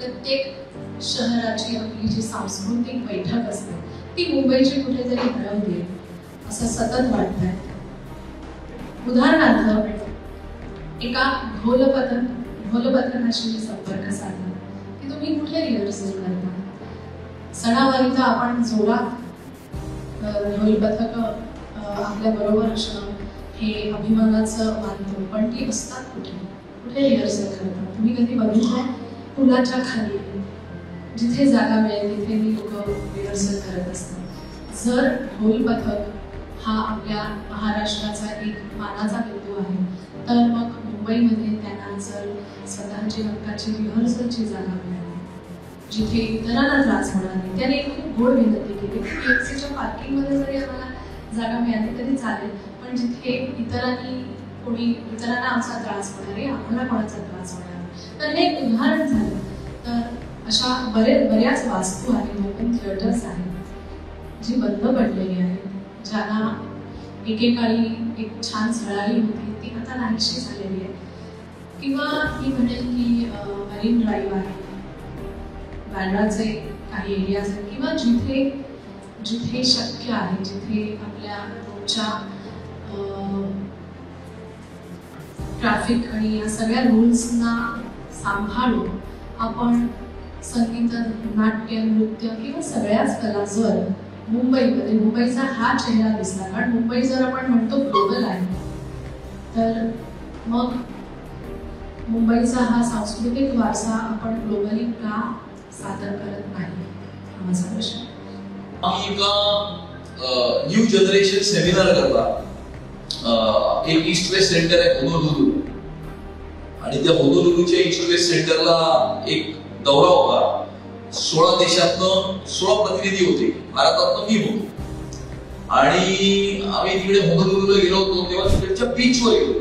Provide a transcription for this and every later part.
प्रत्येक शहराची आपली जी सांस्कृतिक बैठक असते ती मुंबईची कुठेतरी हरवली असं सतत वाटतंय. उदाहरणार्थ एका ढोलपथकाशी मी संपर्क साधला की तुम्ही कुठे रिहर्सल करता. सणावारीत आपण जोरात ढोलपथक आपल्या बरोबर असणं हे अभिमानाचं मानतो, पण ती असतात कुठे रिहर्सल करतात. तुम्ही कधी बघितलंय पुलाच्या खाली जिथे जागा मिळेल तिथे मी लोक रिहर्सल करत असतात. जर ढोलपथक हा आपल्या महाराष्ट्राचा एक मानाचा बिंदू आहे तर मग मुंबईमध्ये त्यांना जर स्वतःची हक्काची रिहर्सलची जागा मिळाली जिथे इतरांना त्रास होणार नाही. त्याने एक खूप गोड विनंती केली की KFCच्या पार्किंगमध्ये जरी आम्हाला जागा मिळाली तरी चालेल, पण जिथे इतरांना आमचा त्रास होणार आहे, आम्हाला कोणाचा त्रास होणार नाही. तर हे एक उदाहरण झालं. तर अशा बऱ्याच वास्तू आहेत, ओपन थिएटर्स आहेत जी बंद पडलेली आहेत, ज्याला एकेकाळी एक छान झळाळी होती ती आता नाहीशी झालेली आहे. किंवा मी म्हणेल की मरीन ड्राईव्ह आहे, बँड्राचे काही एरियाज आहेत, किंवा जिथे शक्य आहे, जिथे आपल्या रोजच्या ट्रॅफिक आणि या सगळ्या रूल्सना सांभाळून आपण संगीत, नाट्य, नृत्य किंवा सगळ्याच कला जर मुंबईमध्ये मुंबईचा हा चेहरा दिसला, कारण मुंबई जर आपण म्हणतो ग्लोबल आहे तर मग मुंबईचा हा सांस्कृतिक वारसा आपण ग्लोबली का सादर करत नाही हा माझा प्रश्न. आम्ही एका न्यू जनरेशन सेमिनार करता. एक ईस्ट वेस्ट सेंटर आहे होनोलुलू, आणि त्या होनोलुलूच्या ईस्ट वेस्ट सेंटरला एक दौरा होता. 16 देशातनं 16 प्रतिनिधी होते, भारतातनं मी होतो. आणि आम्ही तिकडे होनोलुलूला गेलो होतो तेव्हा तिकडच्या बीचवर गेलो.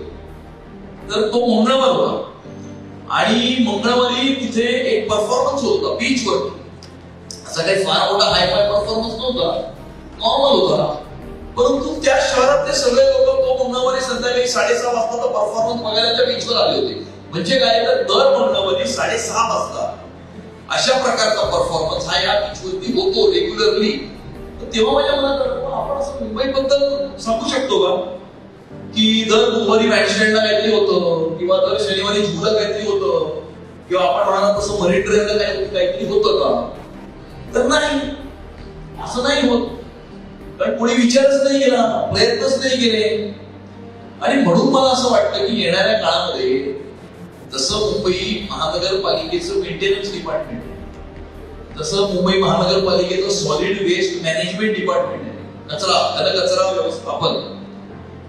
तर तो मंगळवार होता आणि मंगळवारी तिथे एक परफॉर्मन्स होता बीचवर. असा काही फार मोठा हायफाय परफॉर्मन्स नव्हता, नॉर्मल होता. परंतु त्या शहरातले सगळे लोक तो मंगळवारी संध्याकाळी 6:30 वाजता परफॉर्मन्स बघायला त्या बीचवर आले होते. म्हणजे काय तर दर मंगळवारी 6:30 वाजता अशा प्रकारचा परफॉर्मन्स हा या बीचवरती होतो रेग्युलरली. तेव्हा माझ्या मनात आपण असं मुंबईबद्दल सांगू शकतो का की दर बुधवारी बँडस्टँडला काहीतरी होतं, किंवा दर शनिवारी झूला काहीतरी होतं, किंवा आपण म्हणाल तसं मरीन ड्राईव्हला काहीतरी होतं का? तर नाही, असं नाही होत. कारण कोणी विचारच नाही केला, प्रयत्नच नाही केले. आणि म्हणून मला असं वाटतं की येणाऱ्या काळामध्ये जसं मुंबई महानगरपालिकेचं मेंटेनन्स डिपार्टमेंट आहे, तसं मुंबई महानगरपालिकेचं सॉलिड वेस्ट मॅनेजमेंट डिपार्टमेंट आहे, कचरा व्यवस्थापन.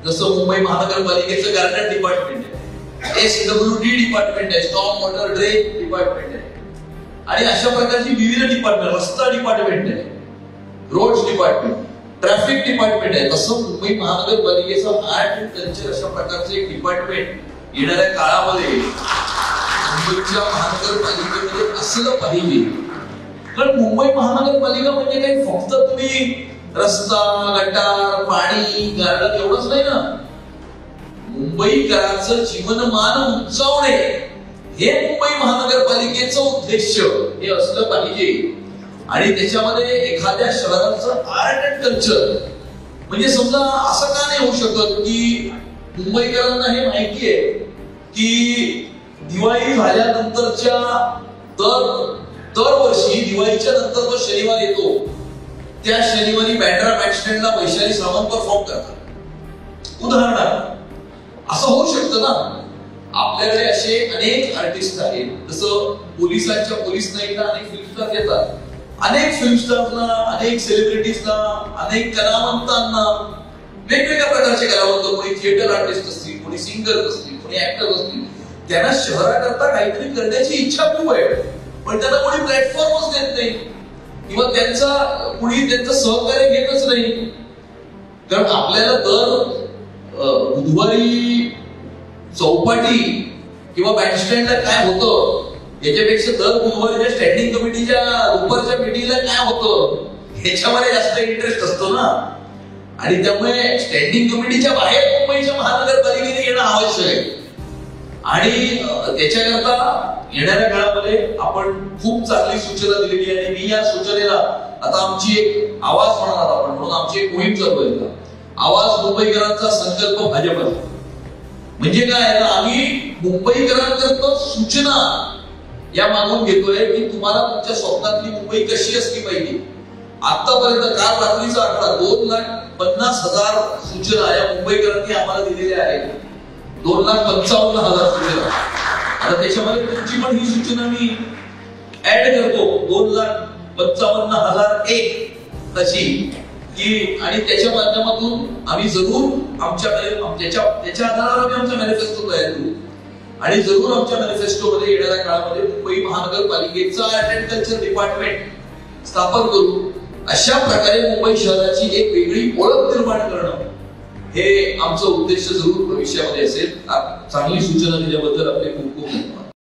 जसं मुंबई महानगरपालिकेचं गार्डन डिपार्टमेंट आहे, SWD डिपार्टमेंट आहे, स्टॉर्म वॉटर ड्रेन डिपार्टमेंट आहे, आणि अशा प्रकारची विविध डिपार्टमेंट, रस्ता डिपार्टमेंट आहे, रोड्स डिपार्टमेंट, ट्रॅफिक डिपार्टमेंट आहे. तसं मुंबई महानगरपालिकेचं आर्ट अँड कल्चर अशा प्रकारचं एक डिपार्टमेंट येणाऱ्या काळामध्ये मुंबईच्या महानगरपालिकेमध्ये असलं पाहिजे. कारण मुंबई महानगरपालिका म्हणजे काही फक्त तुम्ही रस्ता, गटार, पाणी, गार्डन एवढंच नाही ना. मुंबईकरांचं जीवनमान उंचावणे हे मुंबई महानगरपालिकेचं उद्देश हे असलं पाहिजे. आणि त्याच्यामध्ये एखाद्या शहराचं आर्ट अँड कल्चर, म्हणजे समजा असं का नाही होऊ शकत की मुंबईकरांना हे माहिती आहे की दिवाळी झाल्यानंतरच्या दरवर्षी दिवाळीच्या नंतर जो शनिवार येतो त्या शनिवारी बँड्रा बँडस्टँडला वैशाली सावंत परफॉर्म करतात. उदाहरणार्थ असं होऊ शकतं ना. आपल्याकडे असे अनेक आर्टिस्ट आहेत, जसं पोलिसांच्या पोलीस नाईटला अनेक फिल्म स्टार येतात. अनेक फिल्म स्टारना, अनेक सेलिब्रिटीजना, अनेक कलावंतांना, वेगवेगळ्या प्रकारचे कलावंत, कोणी थिएटर आर्टिस्ट असतील, कोणी सिंगर असतील, कोणी ऍक्टर असतील, त्यांना शहराकरता काहीतरी करण्याची इच्छा खूप आहे, पण त्यांना कोणी प्लॅटफॉर्मच देत नाही, किंवा कुणी त्यांचं सहकार्य घेतच नाही. कारण आपल्याला दर बुधवारी चौपाटी किंवा बँडस्टँडला काय होतं याच्यापेक्षा दर बुधवारीच्या स्टँडिंग कमिटीच्या दुपारच्या मीटिंगला काय होतं ह्याच्यामध्ये जास्त इंटरेस्ट असतो ना. आणि त्यामुळे स्टँडिंग कमिटीच्या बाहेर मुंबईच्या महानगरपालिकेने येणं आवश्यक आहे. आणि त्याच्याकरता येणाऱ्या काळामध्ये आपण खूप चांगली सूचना दिलेली आहे आणि मी या सूचनेला आता आमची एक आवाज म्हणणार आपण म्हणून आमची एक मोहीम चालू आहे. आवाज मुंबईकरांचा संकल्प भाजपचा. म्हणजे काय ना, आम्ही मुंबईकरांकडून सूचना या मागून घेतोय की तुम्हाला तुमच्या स्वप्नातली मुंबई कशी असली पाहिजे. आतापर्यंत काल रात्रीचा आकडा 2,50,000 सूचना या मुंबईकरांनी आम्हाला दिलेल्या आहेत. 2,55,000 सूचना. आता त्याच्यामध्ये तुमची पण ही सूचना मी ऍड करतो 2,55,001 तशी की, आणि त्याच्या माध्यमातून आम्ही जरूर आमच्याकडे त्याच्या आधारावर आम्ही आमचा मॅनिफेस्टो तयार करू आणि जरूर आमच्या मॅनिफेस्टोमध्ये येणाऱ्या काळामध्ये मुंबई महानगरपालिकेचा आर्ट अँड कल्चर डिपार्टमेंट स्थापन करू. अशा प्रकारे मुंबई शहराची एक वेगळी ओळख निर्माण करणं हे आमचं उद्देश जरूर भविष्यामध्ये असेल. चांगली सूचना दिल्याबद्दल आपले खूप खूप धन्यवाद.